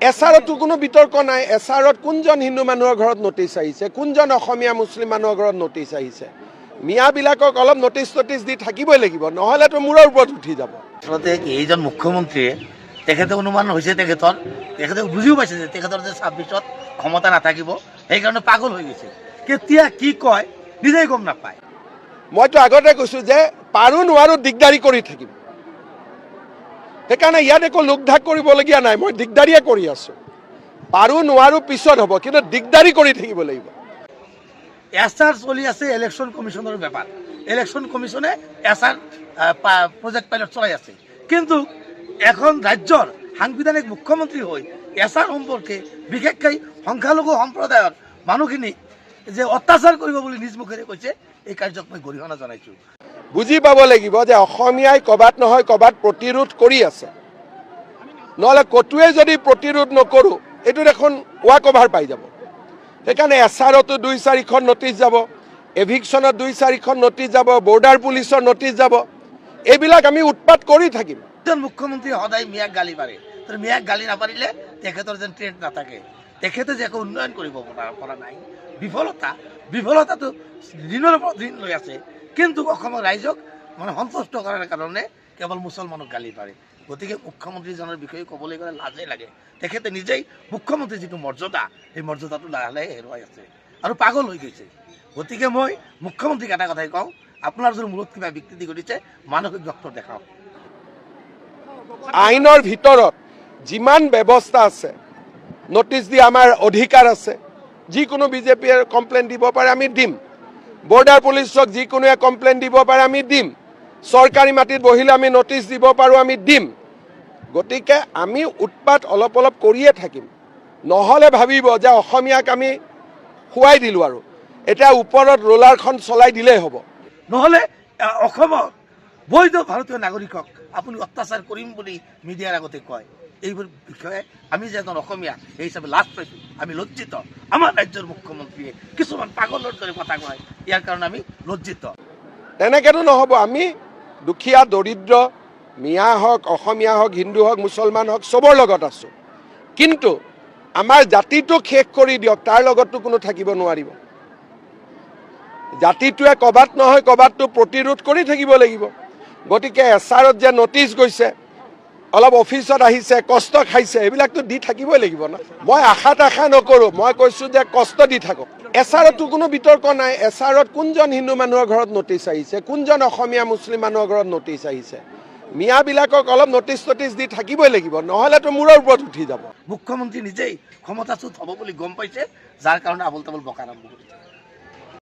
এছাৰতো কোনো বিতৰ্ক নাই। এছাৰত কোনজন হিন্দু মানুহৰ ঘৰত নটিচ আহিছে, কোনজন অসমীয়া মুছলিম মানুহৰ ঘৰত নটিচ আহিছে। মিয়াবিলাকক অলপ নটিচ দি থাকিবই লাগিব, নহ'লেতো মূৰৰ ওপৰত উঠি যাব। আচলতে এইজন মুখ্যমন্ত্ৰীয়ে তেখেতে অনুমান হৈছে তেখেতে বুজিও পাইছে যে তেখেতৰ যে 26ত ক্ষমতা নাথাকিব, সেইকাৰণে পাগল হৈ গৈছে। কেতিয়া কি কয় নিজেই গম নাপায়। মইতো আগতে কৈছোঁ যে পাৰো নোৱাৰো দিগদাৰি কৰি থাকিম। সেইকাৰণে ইয়াত একো লোকঢাক কৰিবলগীয়া নাই, মই দিগদাৰিয়ে কৰি আছোঁ। পাৰো নোৱাৰো পিছত হ'ব, কিন্তু দিগদাৰি কৰি থাকিব লাগিব। এছআৰ চলি আছে ইলেকশ্যন কমিশনের ব্যাপার। ইলেকশ্যন কমিশনে এছআর প্রজেক্ট পাইলট চলাই আছে, কিন্তু এখন রাজ্যর সাংবিধানিক মুখ্যমন্ত্রী হৈ এছআর সম্পর্কে বিশেষকৈ সংখ্যালঘু সম্প্ৰদায়ৰ মানুহখিনিক যে অত্যাচাৰ কৰিব বুলি নিজ মুখেৰে কৈছে, এই কাৰ্যক মই গৰিহণা জনাইছোঁ। বুজি পাব লাগিব যে অসমীয়াই ক'বাত নহয় ক'বাত প্ৰতিৰোধ কৰি আছে, নহ'লে ক'তোৱে যদি প্ৰতিৰোধ নকৰোঁ এইটো দেখোন ৱাক অভাৰ পাই যাব। সেইকাৰণে এছআৰতো 2-4খন নটিচ যাব, এভিকশ্যনত 2-4খন নটিচ যাব, বৰ্ডাৰ পুলিচৰ নটিচ যাব। এইবিলাক আমি উৎপাত কৰি থাকিম। এজন মুখ্যমন্ত্ৰী সদায় মিয়াক গালি পাৰে, মিয়াক গালি নাপাৰিলে তেখেতৰ যেন ট্ৰেণ্ড নাথাকে। তেখেতে যে একো উন্নয়ন কৰিব পৰা নাই, বিফলতাটো দিনৰ ওপৰত দিন লৈ আছে, কিন্তু অসমৰ ৰাইজক সন্তুষ্ট কৰাৰ কাৰণে কেৱল মুছলমানক গালি পাৰে। গতিকে মুখ্যমন্ত্ৰীজনৰ বিষয়ে ক'বলৈ গ'লে লাজেই লাগে। তেখেতে নিজেই মুখ্যমন্ত্ৰীৰ যিটো মৰ্যাদা, সেই মৰ্যাদাটো লাহে লাহে হেৰুৱাই আছে আৰু পাগল হৈ গৈছে। গতিকে মই মুখ্যমন্ত্ৰীক এটা কথাই কওঁ, আপোনাৰ যদি মূৰত কিবা বিকৃতি ঘটিছে মানসিক ডক্টৰ দেখাওক। আইনৰ ভিতৰত যিমান ব্যৱস্থা আছে, নটিচ দিয়া আমাৰ অধিকাৰ আছে। যিকোনো বিজেপিয়ে কমপ্লেইন দিব পাৰে, আমি দিম। বৰ্ডাৰ পুলিচক যিকোনোৱে কমপ্লেইন দিব পাৰে, আমি দিম। চৰকাৰী মাটিত বহিলে আমি নটিচ দিব পাৰোঁ, আমি দিম। গতিকে আমি উৎপাত অলপ অলপ কৰিয়ে থাকিম। নহ'লে ভাবিব যে অসমীয়াক আমি খুৱাই দিলোঁ আৰু এতিয়া ওপৰত ৰোলাৰখন চলাই দিলেই হ'ব। নহ'লে অসমৰ বৈধ ভাৰতীয় নাগৰিকক আপুনি অত্যাচাৰ কৰিম বুলি মিডিয়াৰ আগতে কয়। এইবোৰ বিষয়ে আমি যে এজন অসমীয়া সেই হিচাপে লাজ পাইছোঁ, আমি লজ্জিত। আমাৰ ৰাজ্যৰ মুখ্যমন্ত্ৰীয়ে কিছুমান পাগলৰ দৰে কথা কয়, ইয়াৰ কাৰণে আমি লজ্জিত। তেনেকৈতো নহ'ব। আমি দুখীয়া দৰিদ্ৰ মিয়া হওক, অসমীয়া হওক, হিন্দু হওক, মুছলমান হওক, চবৰ লগত আছোঁ। কিন্তু আমাৰ জাতিটোক শেষ কৰি দিয়ক, তাৰ লগততো কোনো থাকিব নোৱাৰিব। জাতিটোৱে ক'বাত নহয় ক'বাততো প্ৰতিৰোধ কৰি থাকিব লাগিব। গতিকে এছআৰত যে নটিচ গৈছে, অলপ অফিচত আহিছে, কষ্ট খাইছে, এইবিলাকতো দি থাকিবই লাগিব ন। মই আশা নকৰোঁ, মই কৈছোঁ যে কষ্ট দি থাকক। এছআৰতো কোনো বিতৰ্ক নাই। এছআৰত কোনজন হিন্দু মানুহৰ ঘৰত নটিচ আহিছে, কোনজন অসমীয়া মুছলিম মানুহৰ ঘৰত নটিচ আহিছে। মিয়াবিলাকক অলপ নটিচ দি থাকিবই লাগিব, নহ'লেতো মূৰৰ ওপৰত উঠি যাব। মুখ্যমন্ত্ৰী নিজেই ক্ষমতাচ্যুত হ'ব বুলি গম পাইছে, যাৰ কাৰণে আবল তাবল বকা আৰম্ভ কৰিছে।